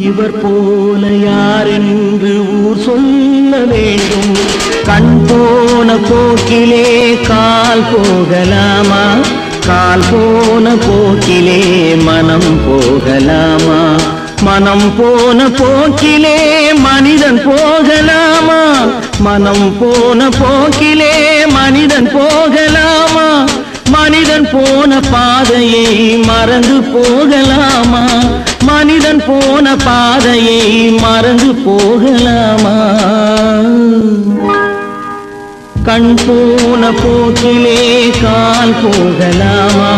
இவர் போல யாரென்று ஊர் சொல்ல வேண்டும். கண் போன போக்கிலே கால் போகலாமா? கால் போன போக்கிலே மனம் போகலாமா? மனம் போன போக்கிலே மனிதன் போகலாமா? மனம் போன போக்கிலே மனிதன் போகலாமா? மனிதன் போன பாதையை மறந்து போகலாமா? மனிதன் போன பாதையை மறந்து போகலாமா? கண் போன போக்கிலே கால் போகலாமா?